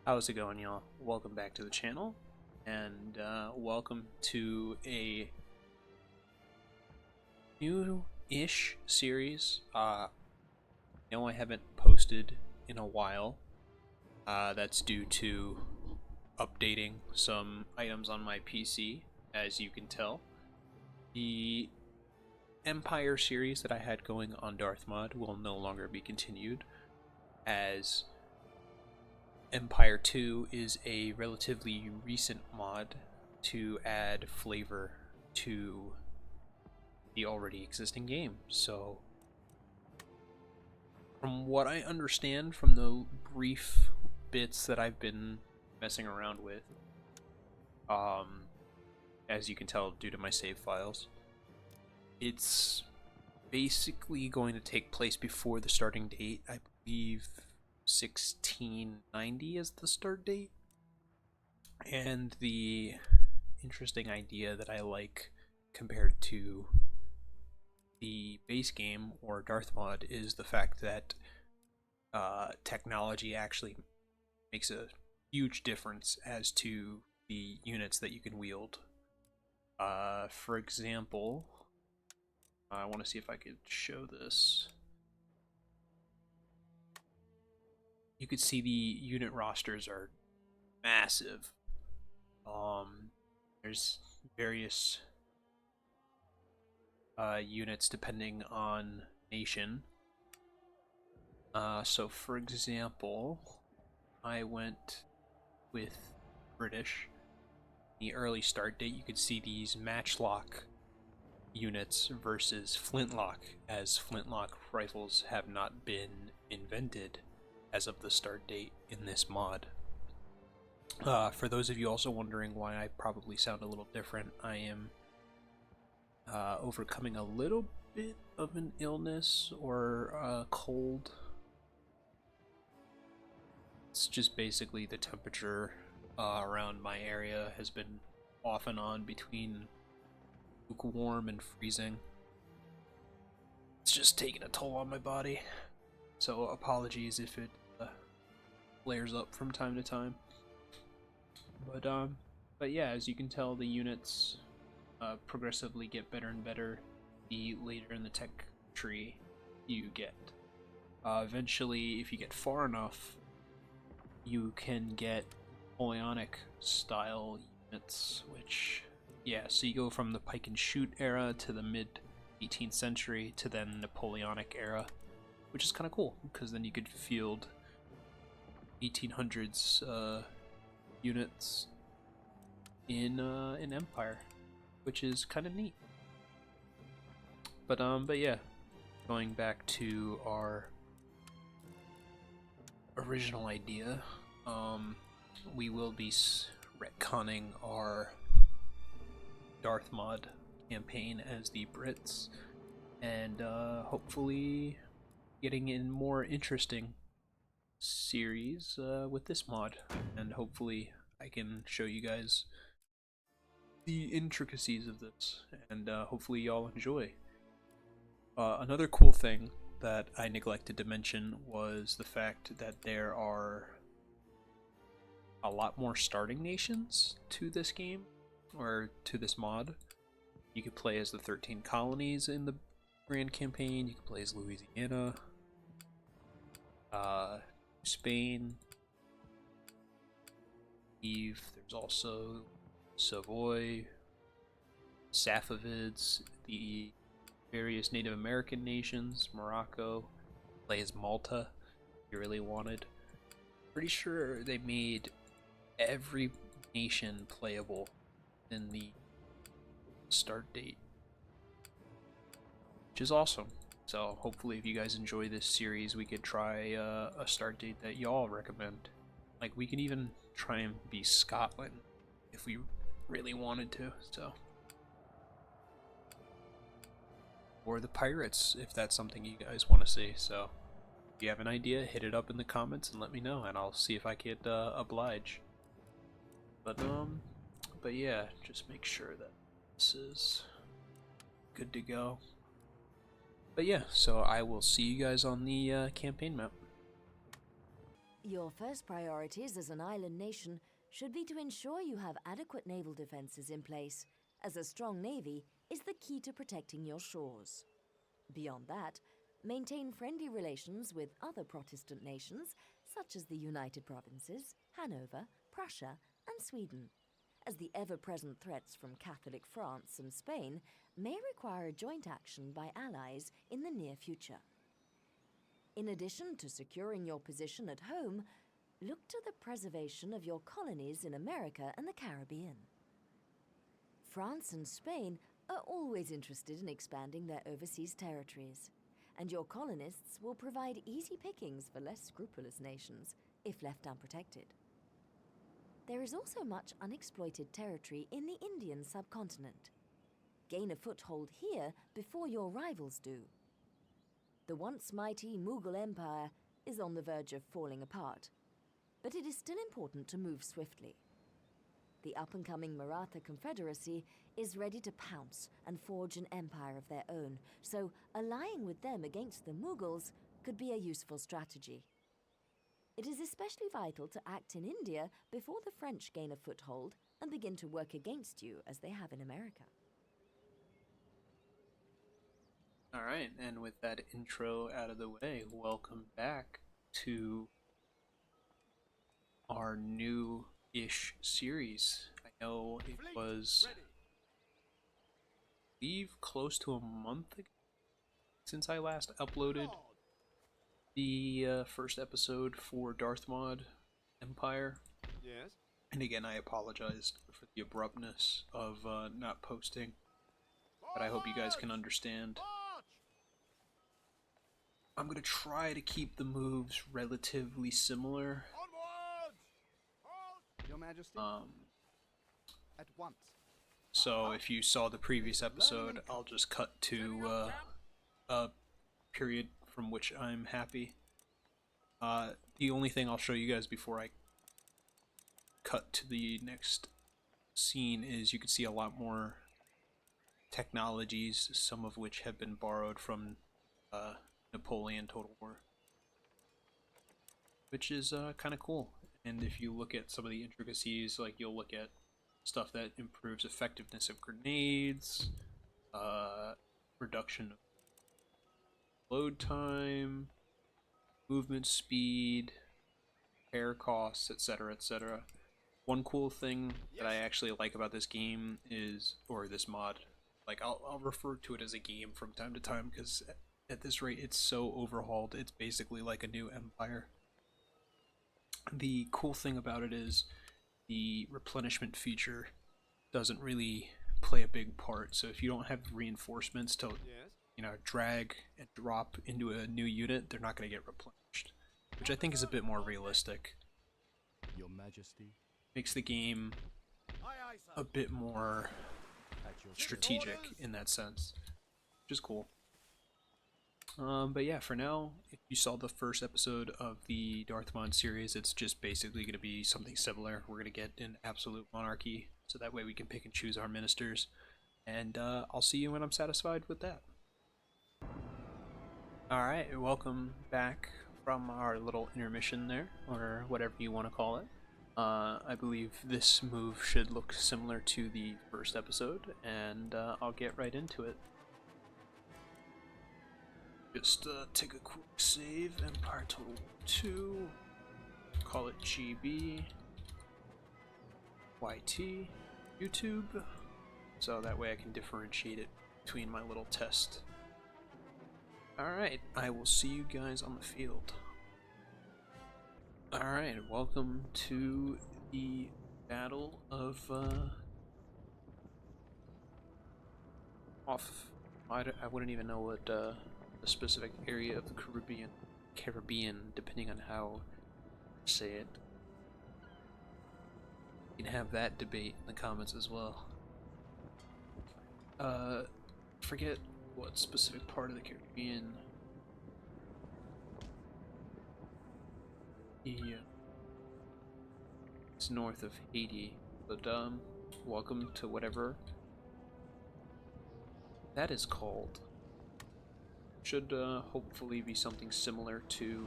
How's it going, y'all? Welcome back to the channel, and welcome to a new-ish series. I haven't posted in a while. That's due to updating some items on my PC, as you can tell. The Empire series that I had going on Darthmod will no longer be continued, as Empire II is a relatively recent mod to add flavor to the already existing game. So, from what I understand from the brief bits that I've been messing around with, as you can tell due to my save files, it's basically going to take place before the starting date. I believe 1690 is the start date. And the interesting idea that I like compared to the base game or Darthmod is the fact that technology actually makes a huge difference as to the units that you can wield. For example, I want to see if I could show this. You could see the unit rosters are massive. There's various units depending on nation. So for example, I went with British. The early start date, you could see these matchlock units versus flintlock, as flintlock rifles have not been invented as of the start date in this mod. For those of you also wondering why I probably sound a little different, I am overcoming a little bit of an illness or a cold. It's just basically the temperature around my area has been off and on between lukewarm and freezing. It's just taking a toll on my body. So apologies if it flares up from time to time. But yeah, as you can tell, the units progressively get better and better the later in the tech tree you get. Eventually, if you get far enough, you can get Napoleonic style units, which, yeah, so you go from the pike and shoot era to the mid 18th century to then Napoleonic era, which is kind of cool because then you could field 1800s units in Empire, which is kind of neat. But yeah, going back to our original idea, we will be retconning our Darthmod campaign as the Brits, and hopefully getting in more interesting series with this mod, and hopefully I can show you guys the intricacies of this, and hopefully y'all enjoy. Another cool thing that I neglected to mention was the fact that there are a lot more starting nations to this game, or to this mod. You could play as the 13 colonies in the Grand Campaign, you can play as Louisiana, Spain, there's also Savoy, Safavids, the various Native American nations, Morocco, play as Malta if you really wanted. Pretty sure they made every nation playable in the start date, which is awesome. So hopefully if you guys enjoy this series, we could try a start date that y'all recommend. Like, we could even try and be Scotland if we really wanted to, so. Or the pirates, if that's something you guys want to see. So if you have an idea, hit it up in the comments and let me know, and I'll see if I could oblige. But yeah, just make sure that this is good to go. But yeah, so I will see you guys on the campaign map. Your first priorities as an island nation should be to ensure you have adequate naval defenses in place, as a strong navy is the key to protecting your shores. Beyond that, maintain friendly relations with other Protestant nations, such as the United Provinces, Hanover, Prussia, and Sweden, as the ever-present threats from Catholic France and Spain may require joint action by allies in the near future. In addition to securing your position at home, look to the preservation of your colonies in America and the Caribbean. France and Spain are always interested in expanding their overseas territories, and your colonists will provide easy pickings for less scrupulous nations if left unprotected. There is also much unexploited territory in the Indian subcontinent. Gain a foothold here before your rivals do. The once mighty Mughal Empire is on the verge of falling apart, but it is still important to move swiftly. The up-and-coming Maratha Confederacy is ready to pounce and forge an empire of their own, so allying with them against the Mughals could be a useful strategy. It is especially vital to act in India before the French gain a foothold and begin to work against you as they have in America. Alright, and with that intro out of the way, welcome back to our new-ish series. I know it was, I believe, close to a month ago since I last uploaded the first episode for Darthmod Empire. Yes. And again, I apologized for the abruptness of not posting, but I hope you guys can understand. I'm going to try to keep the moves relatively similar. Your Majesty. At once. So if you saw the previous episode, I'll just cut to a period from which I'm happy. The only thing I'll show you guys before I cut to the next scene is you can see a lot more technologies, some of which have been borrowed from Napoleon Total War, which is kind of cool. And if you look at some of the intricacies, like you'll look at stuff that improves effectiveness of grenades, reduction of load time, movement speed, repair costs, etc., etc. One cool thing that I actually like about this game is, or this mod, like I'll refer to it as a game from time to time because at this rate it's so overhauled, it's basically like a new empire. The cool thing about it is the replenishment feature doesn't really play a big part, so if you don't have reinforcements to drag and drop into a new unit, they're not going to get replenished, which I think is a bit more realistic. Your Majesty. Makes the game a bit more strategic in that sense, which is cool. But yeah, for now, if you saw the first episode of the Darthmod series, it's just basically going to be something similar. We're going to get an absolute monarchy, so that way we can pick and choose our ministers, and I'll see you when I'm satisfied with that. Alright, welcome back from our little intermission there, or whatever you want to call it. I believe this move should look similar to the first episode, and I'll get right into it. Just take a quick save, Empire Total 2, call it GB, YT, YouTube, so that way I can differentiate it between my little test. Alright, I will see you guys on the field. Alright, welcome to the Battle of, I wouldn't even know what, the specific area of the Caribbean, depending on how to say it. You can have that debate in the comments as well. Forget what specific part of the Caribbean. Yeah. It's north of Haiti, but welcome to whatever that is called. Should hopefully be something similar to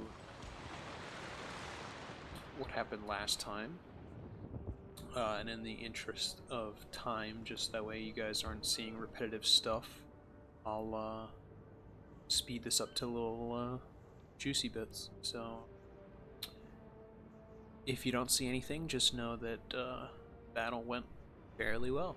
what happened last time. And in the interest of time, just that way you guys aren't seeing repetitive stuff, I'll speed this up to little juicy bits. So if you don't see anything, just know that battle went fairly well.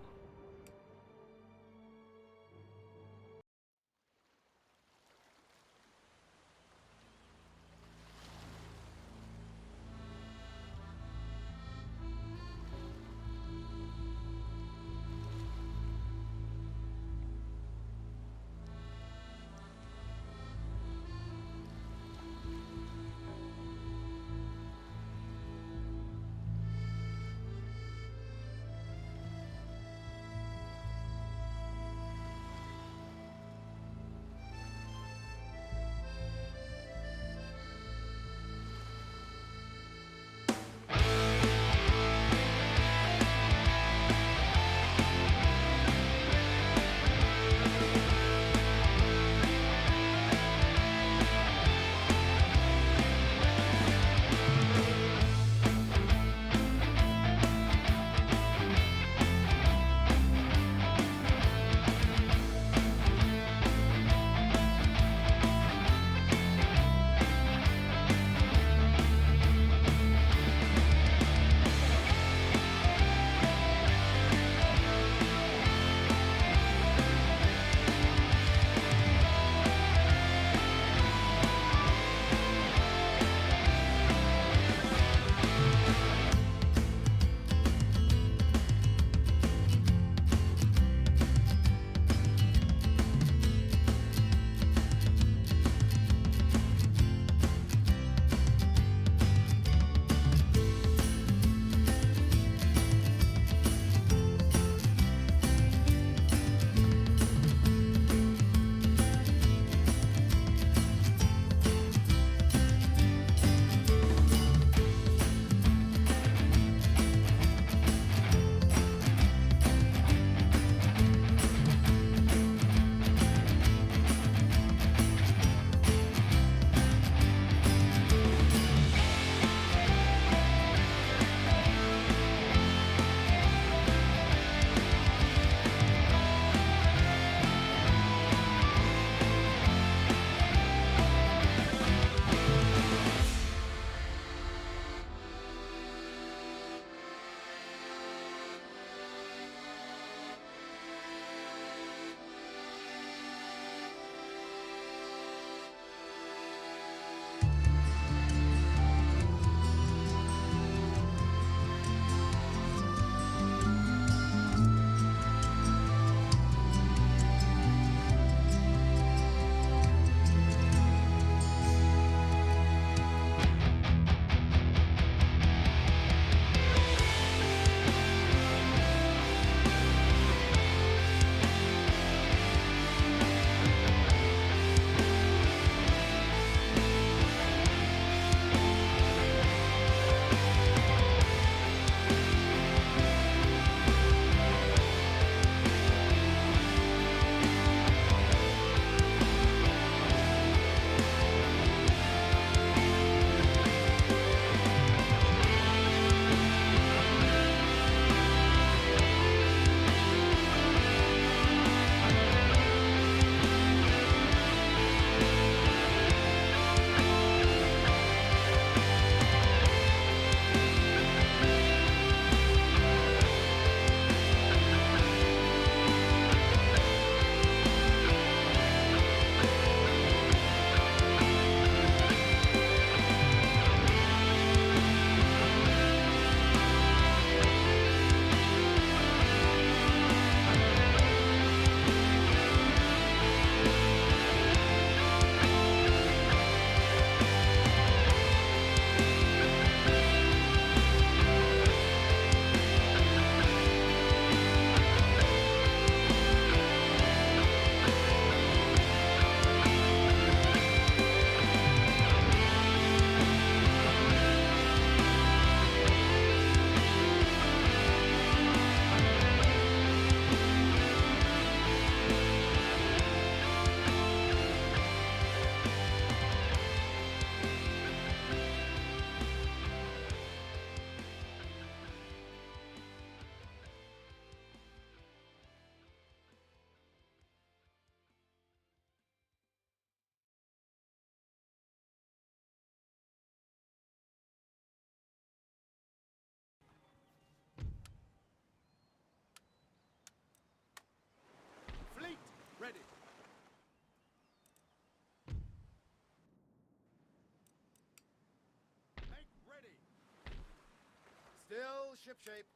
shipshape.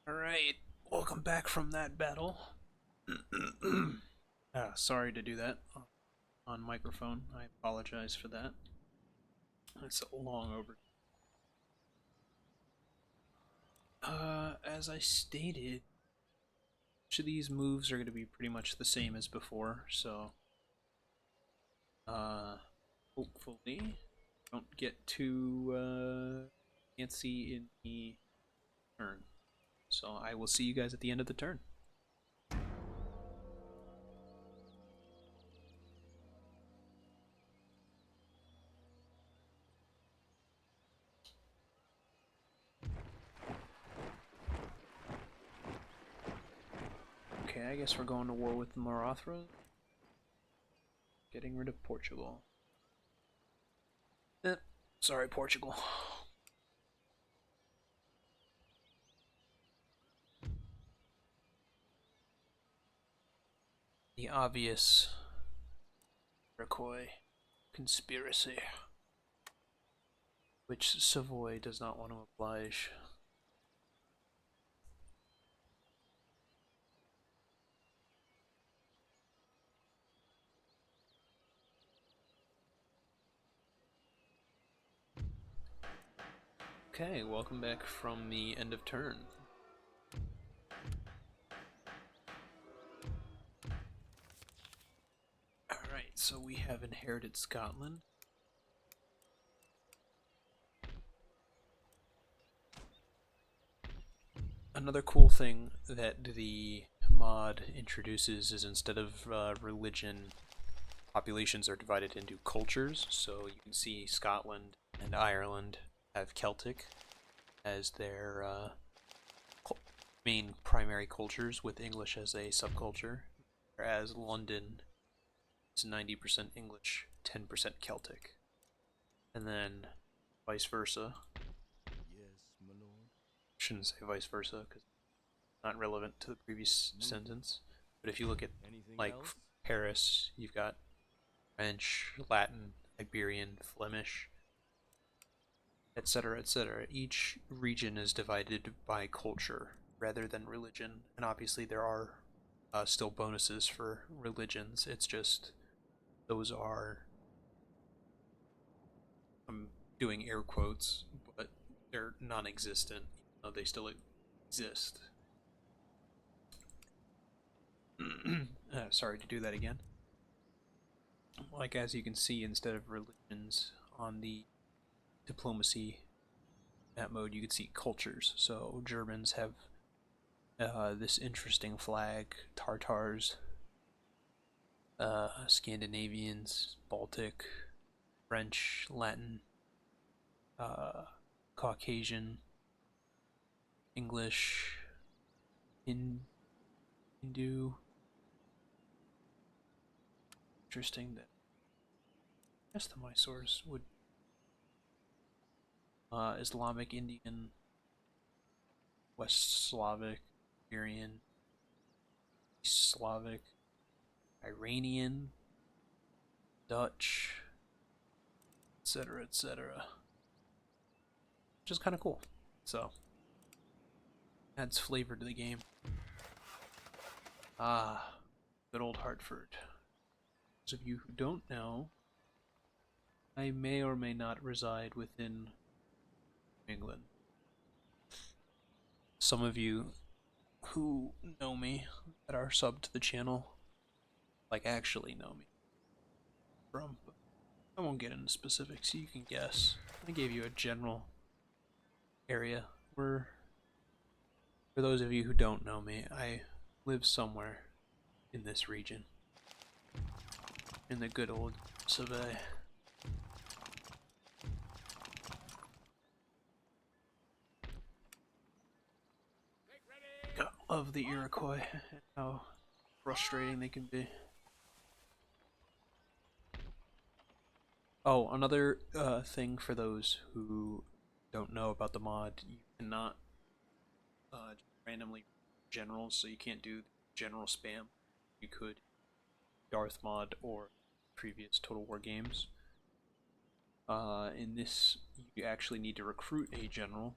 Alright, welcome back from that battle. Sorry to do that on microphone. I apologize for that. It's long over. As I stated, each of these moves are going to be pretty much the same as before, so hopefully don't get too fancy in the turn. So I will see you guys at the end of the turn. Okay, I guess we're going to war with the Marathra. Getting rid of Portugal. Sorry, Portugal. The obvious Iroquois conspiracy, which Savoy does not want to oblige. Okay, welcome back from the end of turn. Alright, so we have inherited Scotland. Another cool thing that the mod introduces is instead of religion, populations are divided into cultures. So you can see Scotland and Ireland have Celtic as their main primary cultures, with English as a subculture, whereas London is 90% English, 10% Celtic. And then vice versa. Yes, my lord. Shouldn't say vice versa because it's not relevant to the previous sentence. But if you look at Anything like else? Paris, you've got French, Latin, Iberian, Flemish, etc., etc. Each region is divided by culture rather than religion, and obviously there are still bonuses for religions. It's just those are, I'm doing air quotes, but they're non-existent, even though they still exist. Sorry to do that again. Like, as you can see, instead of religions on the diplomacy map mode, you can see cultures. So Germans have this interesting flag, Tartars, Scandinavians, Baltic, French, Latin, Caucasian, English, Hindu. Interesting that I guess the Mysore's would Islamic, Indian, West Slavic, Syrian, Slavic, Iranian, Dutch, etc., etc. Which is kind of cool. So, adds flavor to the game. Ah, good old Hartford. Those of you who don't know, I may or may not reside within England. Some of you who know me, that are subbed to the channel, like actually know me from, but I won't get into specifics, you can guess. I gave you a general area where, for those of you who don't know me, I live somewhere in this region, in the good old Survey. I love the Iroquois and how frustrating they can be. Oh, another thing for those who don't know about the mod, you cannot just randomly generals, so you can't do general spam. You could Darthmod or previous Total War games. In this, you actually need to recruit a general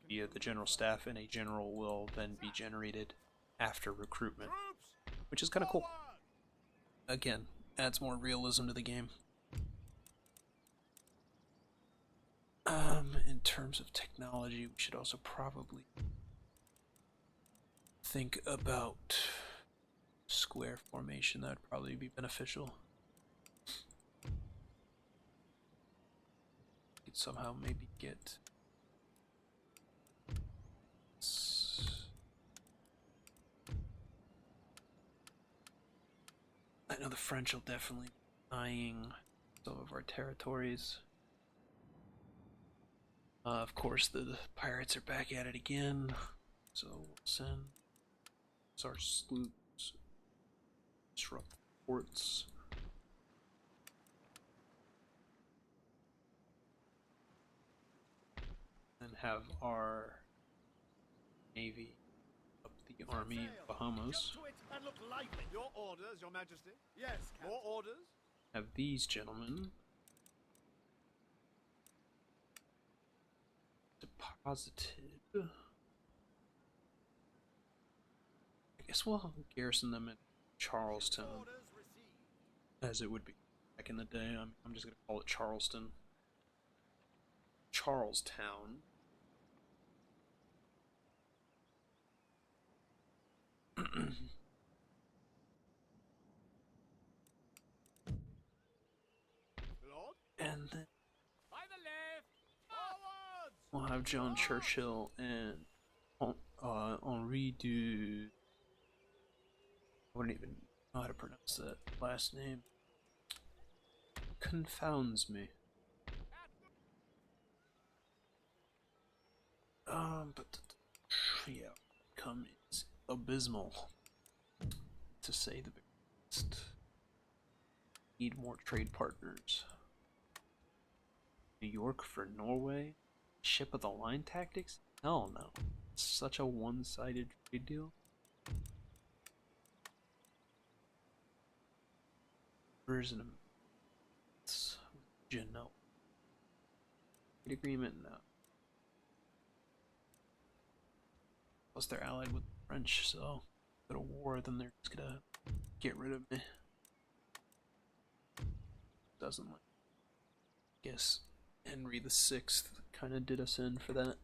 via the general staff, and a general will then be generated after recruitment, which is kind of cool. Again, adds more realism to the game. In terms of technology, we should also probably think about square formation. That would probably be beneficial. Could somehow maybe get I know the French will definitely be eyeing some of our territories. Of course, the pirates are back at it again, so we'll send our sloops, disrupt the ports. And have our navy up the army in Bahamas. And look lively. Your orders, Your Majesty. Yes, Captain. More orders? Have these gentlemen deposited. I guess we'll garrison them in Charleston, as it would be back in the day. I'm just gonna call it Charleston. Charlestown. And then we'll have John Churchill and Henri du. I wouldn't even know how to pronounce that last name. Confounds me. But yeah, come is abysmal, to say the least. Need more trade partners. New York for Norway? Ship of the line tactics? Hell no. Such a one-sided trade deal. Version of no. Trade agreement? No. Plus they're allied with the French, so go to war, then they're just gonna get rid of me. Doesn't like. Guess Henry VI kind of did us in for that.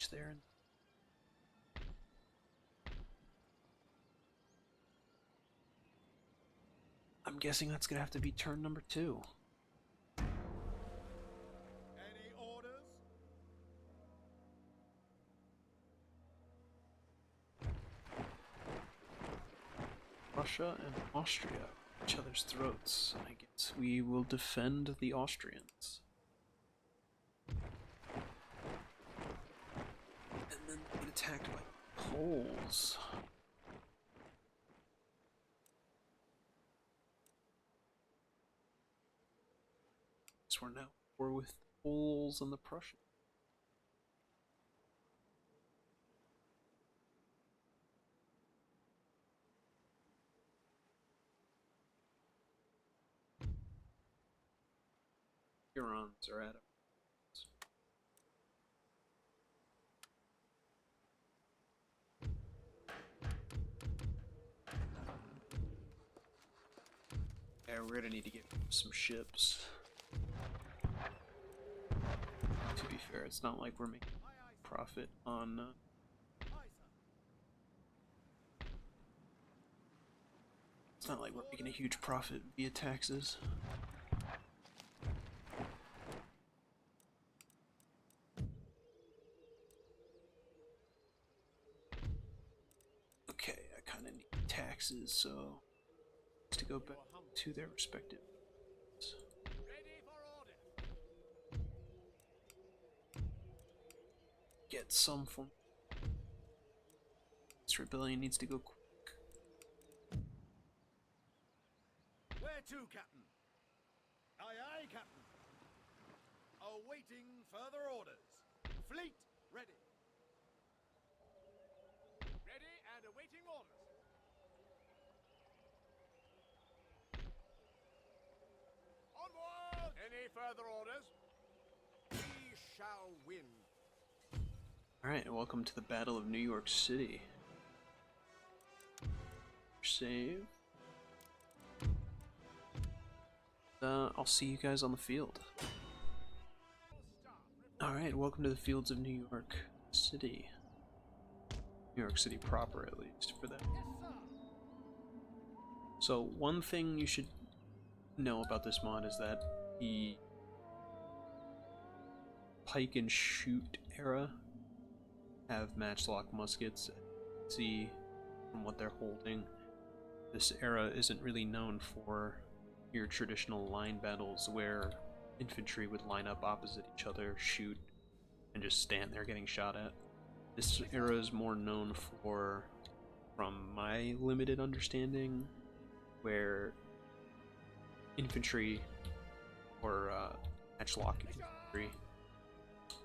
There. I'm guessing that's gonna have to be turn number 2. Any orders? Russia and Austria, each other's throats. I guess we will defend the Austrians. And then get attacked by Poles. So we're now at war with the Poles and the Prussians. Hurons are at it. Yeah, we're gonna need to get some ships. To be fair, it's not like we're making profit on it's not like we're making a huge profit via taxes. Okay, I kind of need taxes, so to go back to their respective. Ready for order. get some form. This rebellion needs to go quick. Where to, Captain? Aye, aye, Captain. Awaiting further orders. Fleet ready. Ready and awaiting orders. Onward! Any further orders? We shall win. Alright, welcome to the Battle of New York City. Save. I'll see you guys on the field. Alright, welcome to the fields of New York City. New York City proper, at least, for that. So, one thing you should know about this mod is that the pike and shoot era have matchlock muskets. See from what they're holding, this era isn't really known for your traditional line battles where infantry would line up opposite each other, shoot, and just stand there getting shot at. This era is more known for, from my limited understanding, where infantry or matchlock infantry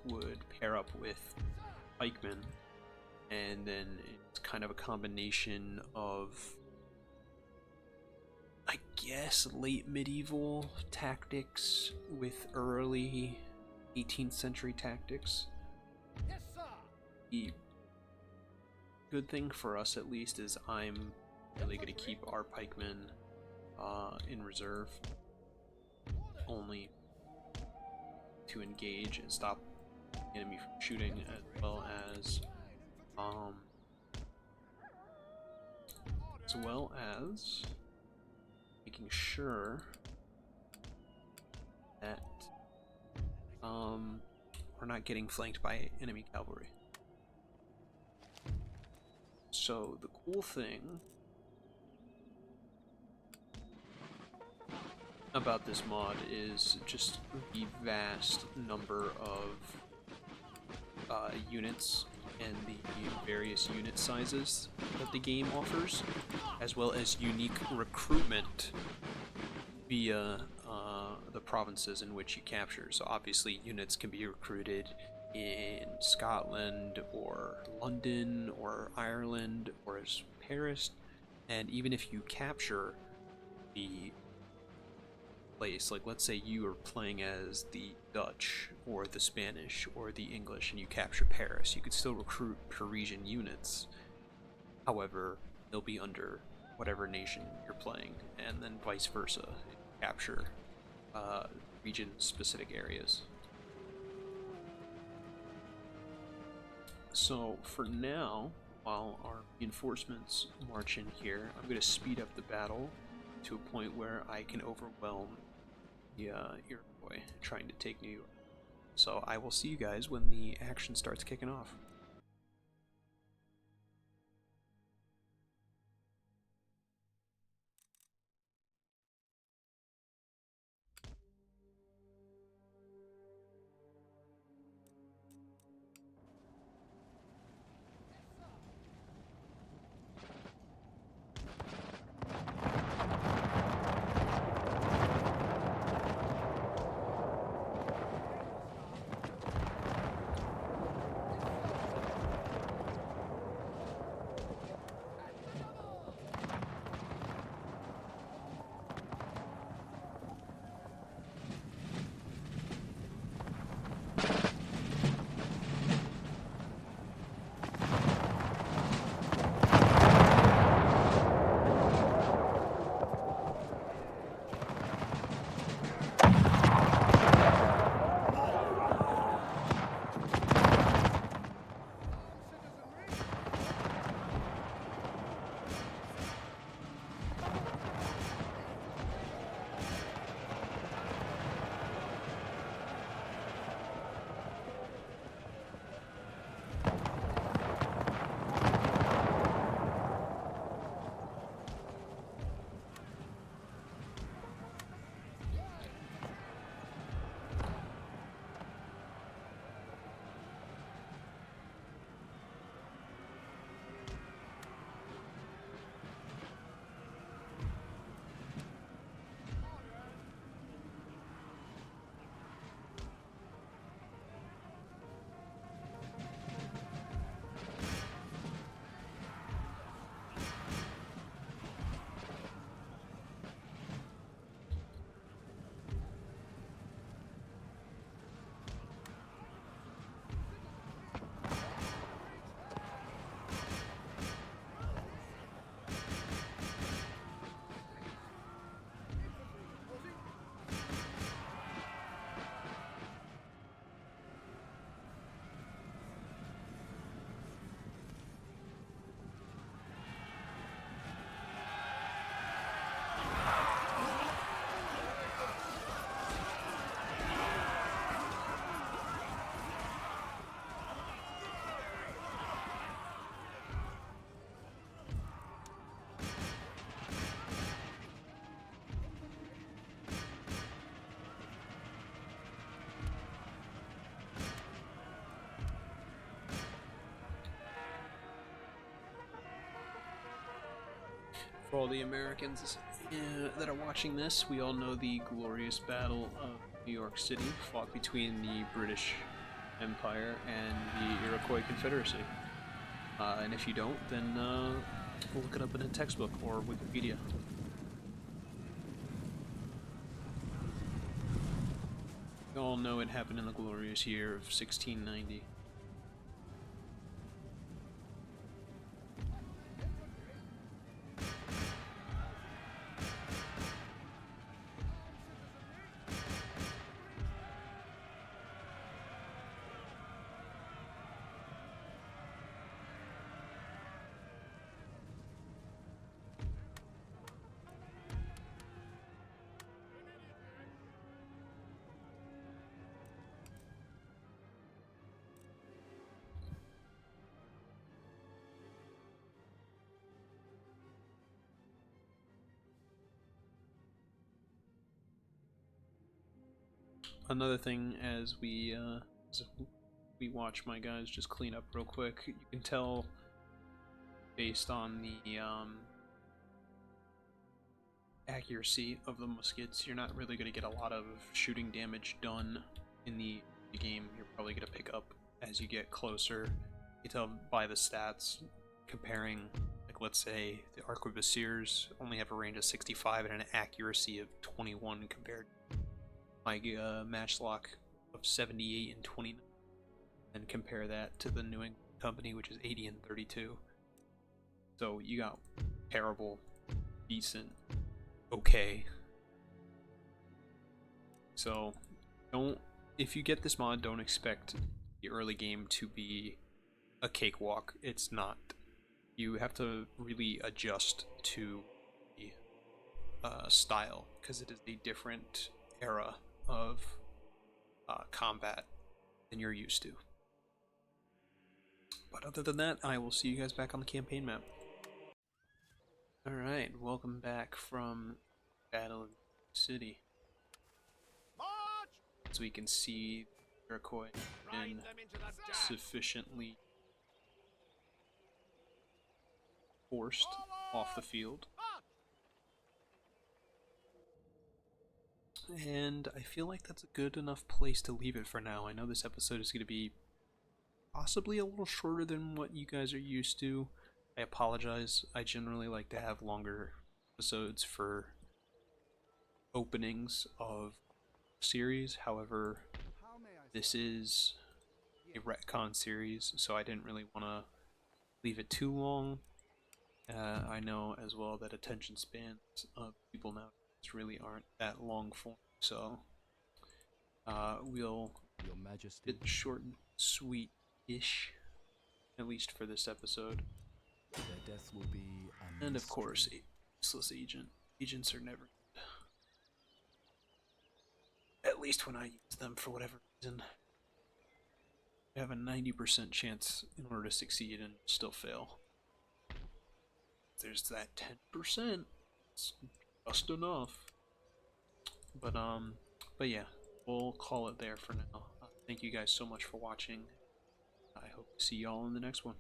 would pair up with pikemen, and then it's kind of a combination of, I guess, late medieval tactics with early 18th century tactics. Yes, sir. The good thing for us, at least, is I'm really going to keep our pikemen in reserve, only to engage and stop the enemy from shooting, as well as making sure that we're not getting flanked by enemy cavalry. So the cool thing about this mod is just the vast number of units and the various unit sizes that the game offers, as well as unique recruitment via the provinces in which you capture. So obviously units can be recruited in Scotland or London or Ireland or as Paris, and even if you capture the place, like let's say you are playing as the Dutch or the Spanish or the English and you capture Paris, you could still recruit Parisian units. However, they'll be under whatever nation you're playing, and then vice versa, capture region-specific areas. So for now, while our reinforcements march in here, I'm going to speed up the battle to a point where I can overwhelm the Iroquois trying to take New York. So I will see you guys when the action starts kicking off. For all the Americans that are watching this, we all know the glorious Battle of New York City, fought between the British Empire and the Iroquois Confederacy. And if you don't, then look it up in a textbook or Wikipedia. We all know it happened in the glorious year of 1690. Another thing, as we watch my guys just clean up real quick, you can tell based on the accuracy of the muskets, you're not really going to get a lot of shooting damage done in the game. You're probably going to pick up as you get closer. You can tell by the stats, comparing, like, let's say the arquebusiers only have a range of 65 and an accuracy of 21 compared to my matchlock of 78 and 29, and compare that to the New England Company, which is 80 and 32. So you got terrible, decent, okay. So if you get this mod, don't expect the early game to be a cakewalk. It's not. You have to really adjust to the style, because it is a different era of combat than you're used to. But other than that, I will see you guys back on the campaign map. Alright, welcome back from Battle of City. March! So we can see the Iroquois Ride been them into the death! sufficiently forced off the field. And I feel like that's a good enough place to leave it for now. I know this episode is going to be possibly a little shorter than what you guys are used to. I apologize. I generally like to have longer episodes for openings of series. However, How may I this is a retcon series, so I didn't really want to leave it too long. I know as well that attention spans of people now really aren't that long form, so we'll Your Majesty. get short and sweet-ish, at least for this episode. Their death will be a And of course, mystery. a useless agent. Agents are never good. At least when I use them for whatever reason. You have a 90% chance in order to succeed and still fail. There's that 10%. It's just enough. But yeah, we'll call it there for now. Thank you guys so much for watching. I hope to see y'all in the next one.